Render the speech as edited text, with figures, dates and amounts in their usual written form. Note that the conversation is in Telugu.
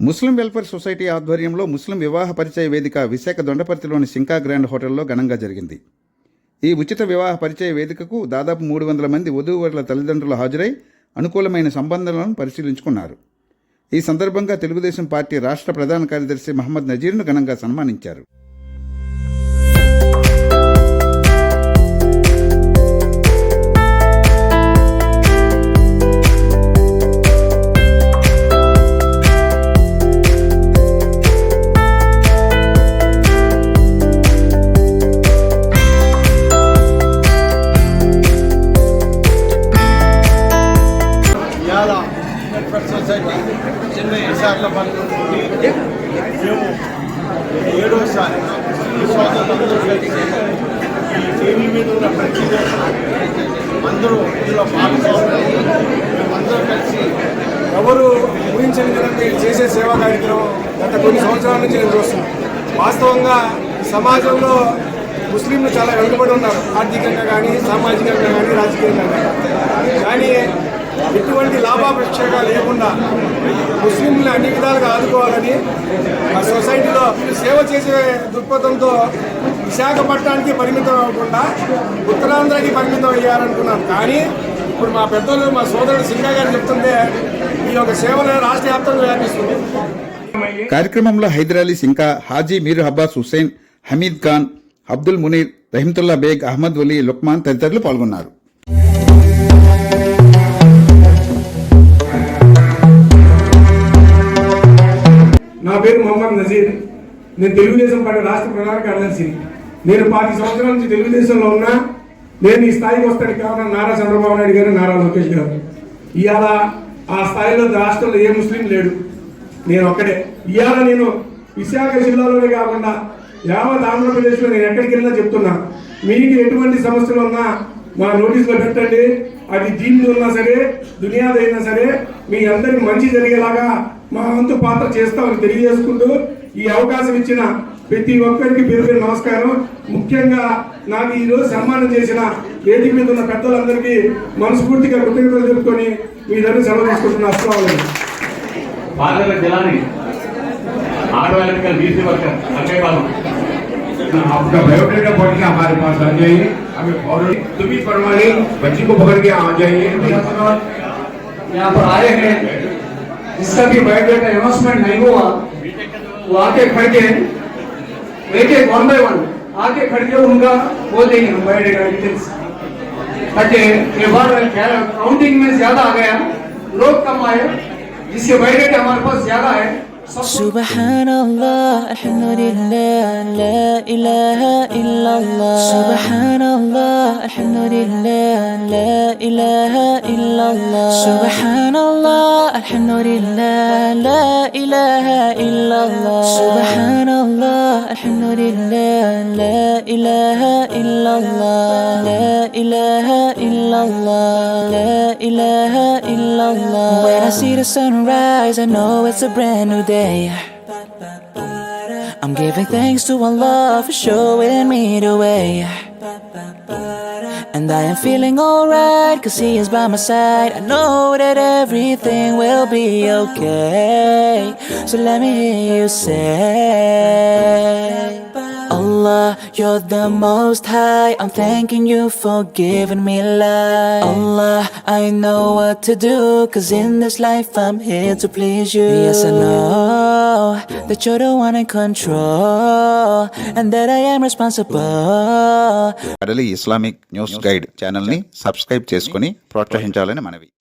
ముస్లిం వెల్ఫేర్ సొసైటీ ఆధ్వర్యంలో ముస్లిం వివాహ పరిచయ వేదిక విశాఖ దొండపర్తిలోని సింకా గ్రాండ్ హోటల్లో ఘనంగా జరిగింది. ఈ ఉచిత వివాహ పరిచయ వేదికకు దాదాపు 300 మంది వధూవరుల తల్లిదండ్రులు హాజరై అనుకూలమైన సంబంధాలను పరిశీలించుకున్నారు. ఈ సందర్భంగా తెలుగుదేశం పార్టీ రాష్ట్ర ప్రధాన కార్యదర్శి మహమ్మద్ నజీర్ను ఘనంగా సన్మానించారు. సొసైటీ విశాఖపట్నంకి మేము 7వసారి ఈ సోదరులందరూ కలిసి ఈ టీవీ మీద ఉన్న ప్రతి అందరూ ఇందులో పాల్గొన్నారు. మేమందరూ కలిసి ఎవరు ఊహించని విధంగా చేసే సేవా కార్యక్రమం గత కొన్ని సంవత్సరాల నుంచి నేను చూస్తున్నాను. వాస్తవంగా సమాజంలో ముస్లింలు చాలా వెనుకబడి ఉన్నారు, ఆర్థికంగా కానీ, సామాజికంగా కానీ, రాజకీయంగా కానీ. ఎటువంటి లాభాపేక్షగా లేకుండా ముస్లింలు అన్ని విధాలుగా ఆదుకోవాలని ఆ సొసైటీలో సేవ చేసే దృక్పథంతో విశాఖపట్నానికి పరిమితం అవ్వకుండా ఉత్తరాంధ్రకి పరిమితం అయ్యారనుకున్నాను. కానీ ఇప్పుడు మా పెద్దలు, మా సోదరుడు సింగా గారు చెప్తుంటే ఈ యొక్క సేవలు రాష్ట్ర వ్యాప్తంగా వ్యాపిస్తుంది. కార్యక్రమంలో హైదరాలీ సింకా, హాజీ మీర్ అబ్బాస్ హుస్సేన్, హమీద్ ఖాన్, అబ్దుల్ మునీర్, రహీమతుల్లా బేగ్, అహ్మద్ వలీ, లుక్మాన్ తదితరులు పాల్గొన్నారు. నా పేరు మహమ్మద్ నజీర్. నేను తెలుగుదేశం పార్టీ రాష్ట్ర ప్రధాన కార్యదర్శిని. నేను 10 సంవత్సరాల నుంచి తెలుగుదేశంలో ఉన్నా. నేను ఈ స్థాయికి వస్తానికి కారణం నారా చంద్రబాబు నాయుడు గారు, నారా లోకేష్ గారు. ఇవాళ ఆ స్థాయిలో రాష్ట్రంలో ఏ ముస్లిం లేడు, నేను ఒక్కడే. ఇవాళ నేను విశాఖ జిల్లాలోనే కాకుండా యావత్ ఆంధ్రప్రదేశ్లో నేను ఎక్కడికి వెళ్ళినా చెప్తున్నా, మీకు ఎటువంటి సమస్యలు ఉన్నా మా నోటీసులో పెట్టండి. అది దీన్ని ఉన్నా సరే, దునియాది అయినా సరే, మీ అందరికి మంచి జరిగేలాగా మా వంతు పాత్ర చేస్తామని తెలియజేసుకుంటూ ఈ అవకాశం ఇచ్చిన ప్రతి ఒక్కరికి పేరు నమస్కారం. ముఖ్యంగా నాకు ఈరోజు సన్మానం చేసిన వేదిక మీద ఉన్న పెద్దలందరికీ మనస్ఫూర్తిగా కృతజ్ఞతలు చెప్పుకొని మీ దగ్గర సెలవు తీసుకుంటున్న అస్సలాము आपका बायोडेटा पढ़ के हमारे पास आ जाइए. हमें तुम भी परवानी बच्ची को पकड़ के आ जाइए. यहाँ पर आए हैं, जिसका भी बायोडेटा अनाउंसमेंट नहीं हुआ वो आके खड़ के एक एक 1 by 1 आके खड़ के उनका बोल देंगे हम बायोडेटा डिटेल्स. ताकि ये बार काउंटिंग में ज्यादा आ गया, लोग कम आए, जिसके बायोडेटा हमारे पास ज्यादा है. Subhanallah, alhamdulillah, la ilaha illallah. Subhanallah, alhamdulillah, la ilaha illallah. Subhanallah, alhamdulillah, la ilaha illallah. Subhanallah, alhamdulillah, la ilaha illallah. La ilaha illallah, la ilaha illallah. When I see the sunrise, I know it's a brand new day. I'm giving thanks to Allah for showing me the way. And I am feeling alright, cause He is by my side. I know that everything will be okay. So let me hear you say, Allah, you're the most high. I'm thanking you for giving me life. Allah, I know what to do, cause in this life I'm here to please you. Yes, I know that you're the one in control and that I am responsible. అడలి Islamic news guide ఛానల్ని సబ్స్క్రైబ్ చేసుకుని ప్రోత్సహించాలని మనవి.